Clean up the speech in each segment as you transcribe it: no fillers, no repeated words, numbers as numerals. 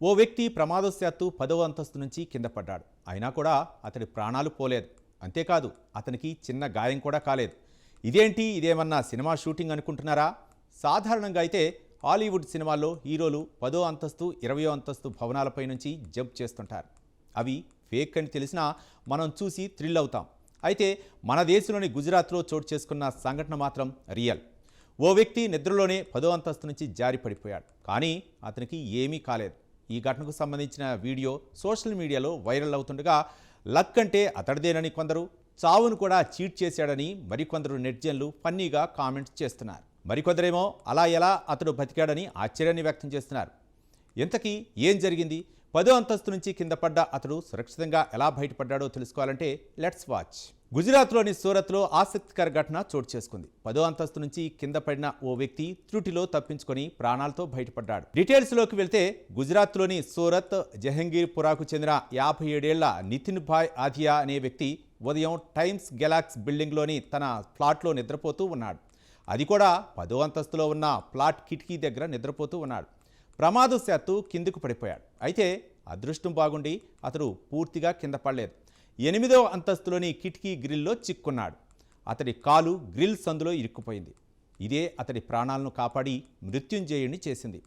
ఓ వ్యక్తి ప్రమాదవశాత్తు 10వ అంతస్తు నుంచి కింద పడ్డాడు. అయినా కూడా అతడి ప్రాణాలు పోలేదు. అంతేకాదు అతనికి చిన్న గాయం కూడా కాలేదు. ఇదేమన్నా సినిమా షూటింగ్ అనుకుంటున్నారా? సాధారణంగా అయితే హాలీవుడ్ సినిమాల్లో హీరోలు 10వ అంతస్తు 20వ అంతస్తు భవనాలపై నుంచి జంప్ చేస్తుంటారు. అవి ఫేక్ అని తెలిసినా మనం చూసి థ్రిల్ అవుతాం. అయితే మన దేశంలోని గుజరాత్లో చోటు చేసుకున్న సంఘటన మాత్రం రియల్. ఓ వ్యక్తి నిద్రలోనే 10వ అంతస్తు నుంచి జారి పడిపోయాడు. కానీ అతనికి ఏమీ కాలేదు. ఈ ఘటనకు సంబంధించిన వీడియో సోషల్ మీడియాలో వైరల్ అవుతుండగా లక్ అంటే అతడిదేనని కొందరు, చావును కూడా చీట్ చేశాడని మరికొందరు నెటిజన్లు ఫన్నీగా కామెంట్స్ చేస్తున్నారు. మరికొందరేమో అలా ఎలా అతడు బతికాడని ఆశ్చర్యాన్ని వ్యక్తం చేస్తున్నారు. ఇంతకీ ఏం జరిగింది? 10వ అంతస్తు నుంచి కింద పడ్డ అతడు సురక్షితంగా ఎలా బయటపడ్డాడో తెలుసుకోవాలంటే లెట్స్ వాచ్. గుజరాత్లోని సూరత్లో ఆసక్తికర ఘటన చోటు చేసుకుంది. 10వ అంతస్తు నుంచి కింద పడిన ఓ వ్యక్తి త్రుటిలో తప్పించుకొని ప్రాణాలతో బయటపడ్డాడు. డీటెయిల్స్లోకి వెళ్తే గుజరాత్లోని సూరత్ జహంగీర్పురాకు చెందిన 57 ఏళ్ల నితిన్ భాయ్ ఆధియా అనే వ్యక్తి ఉదయం టైమ్స్ గెలాక్స్ బిల్డింగ్లోని తన ఫ్లాట్లో నిద్రపోతూ ఉన్నాడు. అది కూడా 10వ అంతస్తులో ఉన్న ఫ్లాట్ కిటికీ దగ్గర నిద్రపోతూ ఉన్నాడు. ప్రమాదవశాత్తు కిందకు పడిపోయాడు. అయితే అదృష్టం బాగుండి అతడు పూర్తిగా కింద పడలేదు. 8వ అంతస్తులోని కిటికీ గ్రిల్లో చిక్కున్నాడు. అతడి కాలు గ్రిల్ సందులో ఇరుక్కుపోయింది. ఇదే అతడి ప్రాణాలను కాపాడి మృత్యుంజయుణ్ణి చేసింది.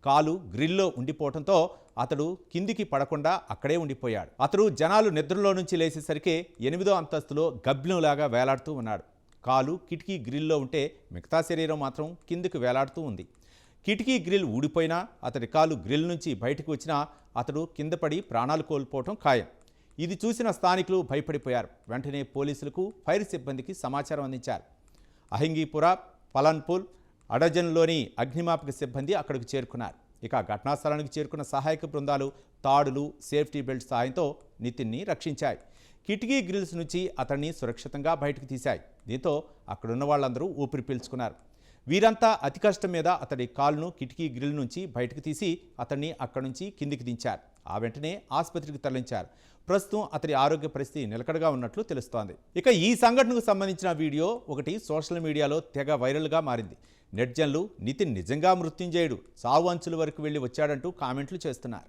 కాలు గ్రిల్లో ఉండిపోవడంతో అతడు కిందికి పడకుండా అక్కడే ఉండిపోయాడు. అతడు జనాలు నిద్రలో నుంచి లేచేసరికి 8వ అంతస్తులో గబ్బిలంలాగా వేలాడుతూ ఉన్నాడు. కాలు కిటికీ గ్రిల్లో ఉంటే మిగతా శరీరం మాత్రం కిందికి వేలాడుతూ ఉంది. కిటికీ గ్రిల్ ఊడిపోయినా అతడి కాలు గ్రిల్ నుంచి బయటకు వచ్చినా అతడు కింద పడి ప్రాణాలు కోల్పోవటం ఖాయం. ఇది చూసిన స్థానికులు భయపడిపోయారు. వెంటనే పోలీసులకు, ఫైర్ సిబ్బందికి సమాచారం అందించారు. అహింగీపుర, పలన్పూల్, అడజన్లోని అగ్నిమాపక సిబ్బంది అక్కడికి చేరుకున్నారు. ఇక ఘటనా స్థలానికి చేరుకున్న సహాయక బృందాలు తాడులు, సేఫ్టీ బెల్ట్ సాయంతో నితిన్ని రక్షించాయి. కిటికీ గ్రిల్స్ నుంచి అతన్ని సురక్షితంగా బయటకు తీశాయి. దీంతో అక్కడున్న వాళ్ళందరూ ఊపిరి పీల్చుకున్నారు. వీరంతా అతి కష్టం మీద అతడి కాలును కిటికీ గ్రిల్ నుంచి బయటకు తీసి అతన్ని అక్కడి నుంచి కిందికి దించారు. ఆ వెంటనే ఆసుపత్రికి తరలించారు. ప్రస్తుతం అతడి ఆరోగ్య పరిస్థితి నిలకడగా ఉన్నట్లు తెలుస్తోంది. ఇక ఈ సంఘటనకు సంబంధించిన వీడియో ఒకటి సోషల్ మీడియాలో తెగ వైరల్గా మారింది. నెటిజన్లు నితిన్ నిజంగా మృత్యుంజయుడు, సావు అంచుల వరకు వెళ్ళి వచ్చాడంటూ కామెంట్లు చేస్తున్నారు.